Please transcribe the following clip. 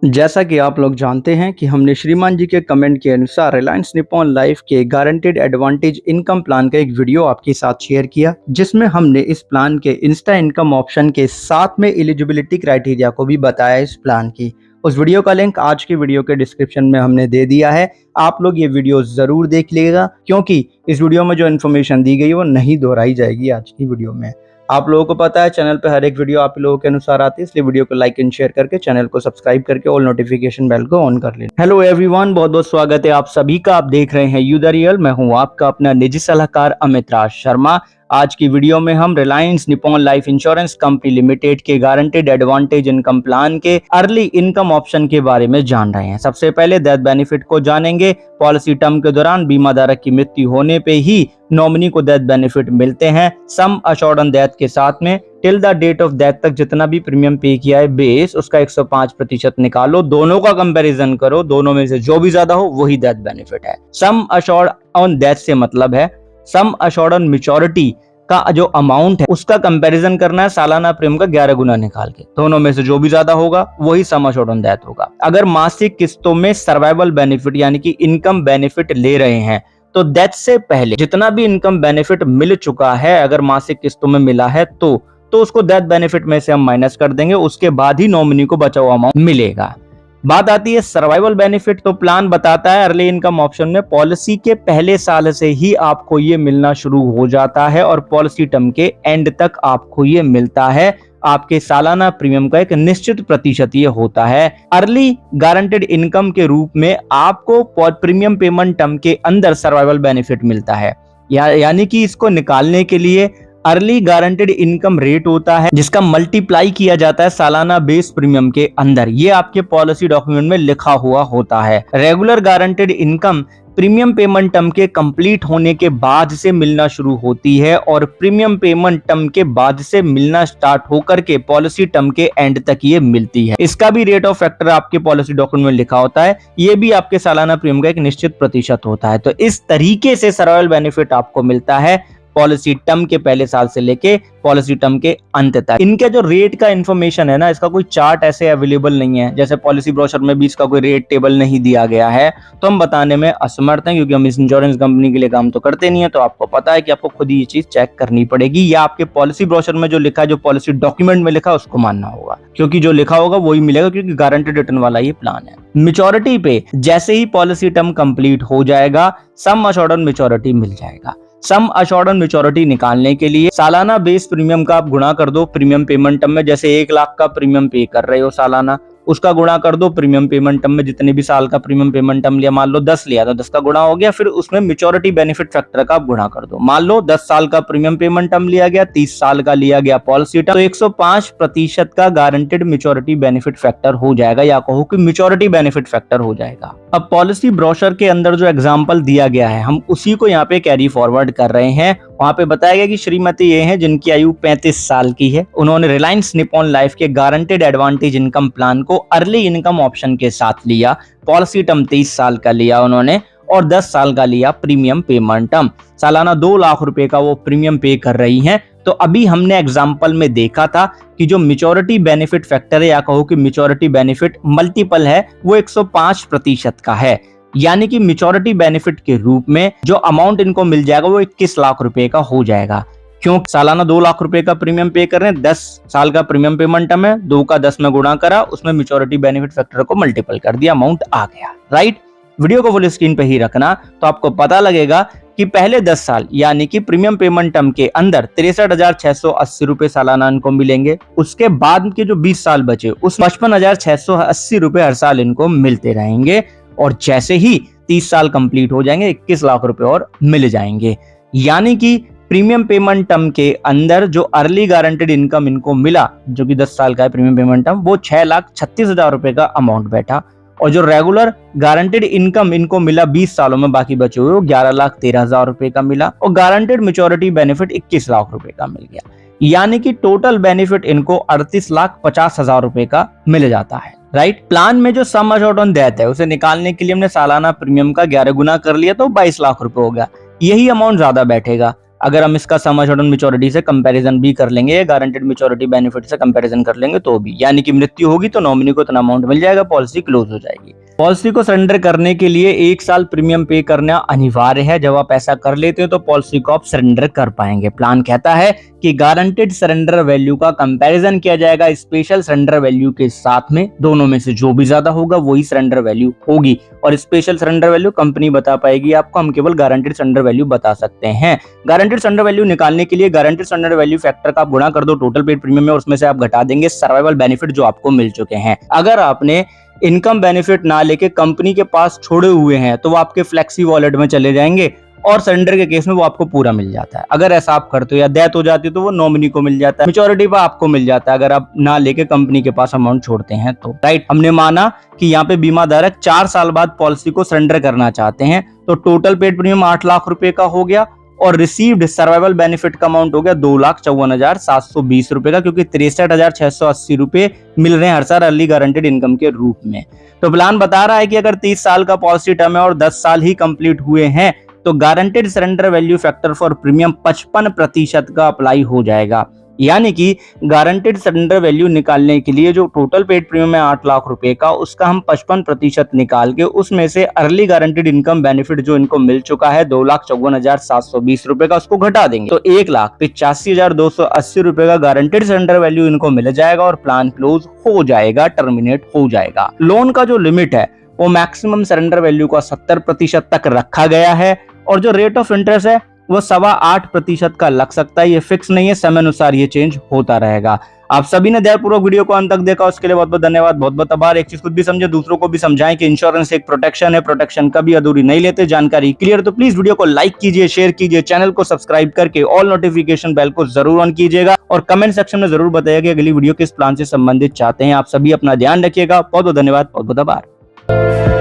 जैसा कि आप लोग जानते हैं कि हमने श्रीमान जी के कमेंट के अनुसार रिलायंस निप्पॉन लाइफ के गारंटेड एडवांटेज इनकम प्लान का एक वीडियो आपके साथ शेयर किया, जिसमें हमने इस प्लान के इंस्टा इनकम ऑप्शन के साथ में एलिजिबिलिटी क्राइटेरिया को भी बताया इस प्लान की। उस वीडियो का लिंक आज की वीडियो के डिस्क्रिप्शन में हमने दे दिया है। आप लोग ये वीडियो जरूर देख लीजिएगा, क्योंकि इस वीडियो में जो इन्फॉर्मेशन दी गई वो नहीं दोहराई जाएगी आज की वीडियो में। आप लोगों को पता है चैनल पे हर एक वीडियो आप लोगों के अनुसार आती है, इसलिए वीडियो को लाइक एंड शेयर करके चैनल को सब्सक्राइब करके ऑल नोटिफिकेशन बेल को ऑन कर लेना। हेलो एवरीवन, बहुत बहुत स्वागत है आप सभी का। आप देख रहे हैं यू द रियल। मैं हूं आपका अपना निजी सलाहकार अमित राज शर्मा। आज की वीडियो में हम Reliance Nippon life insurance company limited के गारंटेड एडवांटेज इनकम प्लान के अर्ली इनकम ऑप्शन के बारे में जान रहे हैं। सबसे पहले डेथ बेनिफिट को जानेंगे। पॉलिसी टर्म के दौरान बीमा धारक की मृत्यु होने पे ही नॉमिनी को डेथ बेनिफिट मिलते हैं। सम अश्योर्ड ऑन डेथ के साथ में till the date of death तक जितना भी प्रीमियम पे किया है बेस उसका 105% निकालो, दोनों का कंपैरिजन करो, दोनों में से जो भी ज्यादा हो वही डेथ बेनिफिट है। सम अश्योर्ड ऑन डेथ से मतलब है सम अश्योर्ड ऑन मैच्योरिटी का जो अमाउंट है उसका कंपैरिजन करना है सालाना प्रीमियम का 11 गुना निकाल के, दोनों में से जो भी ज्यादा होगा वही सम अश्योर्ड ऑन डेथ होगा। अगर मासिक किस्तों में सर्वाइवल बेनिफिट यानी कि इनकम बेनिफिट ले रहे हैं तो डेथ से पहले जितना भी इनकम बेनिफिट मिल चुका है, अगर मासिक किस्तों में मिला है तो उसको डेथ बेनिफिट में से हम माइनस कर देंगे, उसके बाद ही नॉमिनी को बचा हुआ अमाउंट मिलेगा। बात आती है सर्वाइवल बेनिफिट, तो प्लान बताता है अर्ली इनकम ऑप्शन में पॉलिसी के पहले साल से ही आपको ये मिलना शुरू हो जाता है और पॉलिसी टर्म के एंड तक आपको ये मिलता है। आपके सालाना प्रीमियम का एक निश्चित प्रतिशत ये होता है। अर्ली गारंटेड इनकम के रूप में आपको प्रीमियम पेमेंट टर्म के अंदर सर्वाइवल बेनिफिट मिलता है, यानी कि इसको निकालने के लिए अर्ली गारंटेड इनकम रेट होता है जिसका मल्टीप्लाई किया जाता है सालाना बेस प्रीमियम के अंदर। ये आपके पॉलिसी डॉक्यूमेंट में लिखा हुआ होता है। Regular guaranteed income premium payment term के कंप्लीट होने के बाद से मिलना शुरू होती है और प्रीमियम पेमेंट टर्म के बाद से मिलना स्टार्ट होकर के पॉलिसी टर्म के एंड तक ये मिलती है। इसका भी रेट ऑफ फैक्टर आपके पॉलिसी डॉक्यूमेंट में लिखा होता है। ये भी आपके सालाना प्रीमियम का एक निश्चित प्रतिशत होता है। तो इस तरीके से सर्वाइवल बेनिफिट आपको मिलता है पॉलिसी टर्म के पहले साल से लेके पॉलिसी टर्म के अंत तक। इनके जो रेट का इंफॉर्मेशन है ना, इसका कोई चार्ट ऐसे अवेलेबल नहीं है, जैसे पॉलिसी ब्रोशर में भी इसका कोई रेट टेबल नहीं दिया गया है, तो हम बताने में असमर्थ हैं, क्योंकि हम इस इंश्योरेंस कंपनी के लिए काम तो करते नहीं है। तो आपको पता है कि आपको खुद ही ये चीज चेक करनी पड़ेगी, या आपके पॉलिसी ब्रोशर में जो लिखा है, जो पॉलिसी डॉक्यूमेंट में लिखा है उसको मानना होगा, क्योंकि जो लिखा होगा वही मिलेगा, क्योंकि गारंटेड रिटर्न वाला ये प्लान है। मैच्योरिटी पे जैसे ही पॉलिसी टर्म कंप्लीट हो जाएगा सम अश्योर्ड ऑन मैच्योरिटी मिल जाएगा। सम अश्योर्ड ऑन मैच्योरिटी निकालने के लिए सालाना बेस प्रीमियम का आप गुणा कर दो प्रीमियम पेमेंट टर्म में। जैसे 1 लाख का प्रीमियम पे कर रहे हो सालाना, उसका गुणा कर दो प्रीमियम पेमेंट टर्म में। जितने भी साल का प्रीमियम पेमेंट टर्म लिया, मान लो 10 लिया तो 10 का गुणा हो गया, फिर उसमें मैच्योरिटी बेनिफिट फैक्टर का आप गुणा कर दो। मान लो 10 साल का प्रीमियम पेमेंट टर्म लिया गया, 30 साल का लिया गया पॉलिसी टर्म, तो 105% का गारंटेड मैच्योरिटी बेनिफिट फैक्टर हो जाएगा, या कहो कि मैच्योरिटी बेनिफिट फैक्टर हो जाएगा। अब पॉलिसी ब्रोशर के अंदर जो एग्जाम्पल दिया गया है हम उसी को यहाँ पे कैरी फॉरवर्ड कर रहे हैं। वहां पे बताया गया कि श्रीमती ये हैं जिनकी आयु 35 साल की है, उन्होंने रिलायंस निप्पॉन लाइफ के गारंटेड एडवांटेज इनकम प्लान को अर्ली इनकम ऑप्शन के साथ लिया। पॉलिसी टर्म 23 साल का लिया उन्होंने और 10 साल का लिया प्रीमियम पेमेंट टर्म। सालाना 2 लाख रुपए का वो प्रीमियम पे कर रही हैं। तो अभी हमने एग्जाम्पल में देखा था कि जो मैच्योरिटी बेनिफिट फैक्टर है, या कहो कि मैच्योरिटी बेनिफिट मल्टीपल है, वो 105% का है, यानी कि मैच्योरिटी बेनिफिट के रूप में जो अमाउंट इनको मिल जाएगा वो 21 लाख रुपए का हो जाएगा। क्यों? सालाना 2 लाख रुपए का प्रीमियम पे कर रहे हैं, 10 साल का प्रीमियम पेमेंट टर्म है, 2 का 10 में गुणा करा, उसमें मैच्योरिटी बेनिफिट फैक्टर को मल्टीपल कर दिया, अमाउंट आ गया। राइट, वीडियो को फुल स्क्रीन पे ही रखना, तो आपको पता लगेगा कि पहले 10 साल यानी कि प्रीमियम पेमेंट टर्म के अंदर 63,680 रुपए सालाना इनको मिलेंगे। उसके बाद के जो 20 साल बचे उस 55,680 रुपए हर साल इनको मिलते रहेंगे, और जैसे ही 30 साल कंप्लीट हो जाएंगे 21 लाख रुपए और मिल जाएंगे। यानी कि प्रीमियम पेमेंट टर्म के अंदर जो अर्ली गारंटेड इनकम इनको मिला, जो कि 10 साल का है प्रीमियम पेमेंट टर्म, वो 6,36,000 रुपए का अमाउंट बैठा, और जो रेगुलर गारंटेड इनकम इनको मिला 20 सालों में बाकी बचे हुए, वो 11,13,000 रुपए का मिला, और गारंटेड मैच्योरिटी बेनिफिट 21 लाख रुपए का मिल गया। यानी कि टोटल बेनिफिट इनको 38,50,000 रुपए का मिल जाता है। राइट, प्लान में जो सम अश्योर्ड ऑन डेथ है उसे निकालने के लिए हमने सालाना प्रीमियम का 11 गुना कर लिया, तो 22 लाख रुपए हो गया। यही अमाउंट ज्यादा बैठेगा, अगर हम इसका सम एश्योर्ड मैच्योरिटी से कंपैरिजन भी कर लेंगे, गारंटेड मैच्योरिटी बेनिफिट से कंपैरिजन कर लेंगे तो भी, यानी कि मृत्यु होगी तो नॉमिनी को इतना अमाउंट मिल जाएगा, पॉलिसी क्लोज हो जाएगी। पॉलिसी को सरेंडर करने के लिए 1 साल प्रीमियम पे करना अनिवार्य है। जब आप ऐसा कर लेते हो तो पॉलिसी को आप सरेंडर कर पाएंगे। प्लान कहता है कि गारंटेड सरेंडर वैल्यू का कंपैरिजन किया जाएगा स्पेशल सरेंडर वैल्यू के साथ में, दोनों में से जो भी ज्यादा होगा वही सरेंडर वैल्यू होगी, और स्पेशल सरेंडर वैल्यू कंपनी बता पाएगी आपको, हम केवल गारंटेड सरेंडर वैल्यू बता सकते हैं। गारंटेड सरेंडर वैल्यू निकालने के लिए गारंटेड सरेंडर वैल्यू फैक्टर का आप गुणा कर दो टोटल पेड प्रीमियम में, और उसमें से आप घटा देंगे सर्वाइवल बेनिफिट जो आपको मिल चुके हैं। अगर आपने इनकम बेनिफिट ना लेके कंपनी के पास छोड़े हुए हैं तो वो आपके फ्लेक्सी वॉलेट में चले जाएंगे, और सरेंडर के केस में वो आपको पूरा मिल जाता है। अगर ऐसा आप करते हो या डेथ हो जाती है तो वो नॉमिनी को मिल जाता है, मैच्योरिटी पर आपको मिल जाता है अगर आप ना लेके कंपनी के पास अमाउंट छोड़ते हैं तो। राइट, हमने माना कि यहाँ पे बीमा धारक 4 साल बाद पॉलिसी को सरेंडर करना चाहते हैं, तो टोटल पेड प्रीमियम 8 लाख रुपए का हो गया, और रिसीव्ड सर्वाइवल बेनिफिट का अमाउंट हो गया 2,54,720 रुपए का, क्योंकि 63,680 रुपए मिल रहे हैं हर साल अर्ली गारंटेड इनकम के रूप में। तो प्लान बता रहा है कि अगर 30 साल का पॉलिसी टर्म है और 10 साल ही कंप्लीट हुए हैं तो guaranteed surrender value factor for premium 55% का अप्लाई हो जाएगा। यानी कि गारंटेड सरेंडर वैल्यू निकालने के लिए जो टोटल पेड प्रीमियम है 8 लाख रुपए का, उसका हम 55% निकाल के उसमें से अर्ली गारंटेड इनकम बेनिफिट जो इनको मिल चुका है 2,54,720 रुपए का, उसको घटा देंगे तो 1,85,280 रुपए का गारंटेड सरेंडर वैल्यू इनको मिल जाएगा और प्लान क्लोज हो जाएगा, टर्मिनेट हो जाएगा। लोन का जो लिमिट है वो मैक्सिमम सरेंडर वैल्यू का 70% तक रखा गया है, और जो रेट ऑफ इंटरेस्ट है वो 8.25% का लग सकता है, ये फिक्स नहीं है, समय अनुसार ये चेंज होता रहेगा। आप सभी ने ध्यानपूर्वक वीडियो को अंत तक देखा, उसके लिए बहुत बहुत धन्यवाद, बहुत बहुत आभार। एक चीज खुद भी समझे, दूसरों को भी समझाएं कि इंश्योरेंस एक प्रोटेक्शन है, प्रोटेक्शन कभी अधूरी नहीं लेते। जानकारी क्लियर तो प्लीज वीडियो को लाइक कीजिए, शेयर कीजिए, चैनल को सब्सक्राइब करके ऑल नोटिफिकेशन बेल को जरूर ऑन कीजिएगा, और कमेंट सेक्शन में जरूर बताइएगा कि अगली वीडियो किस प्लान से संबंधित चाहते हैं। आप सभी अपना ध्यान रखिएगा। बहुत बहुत धन्यवाद, बहुत बहुत आभार।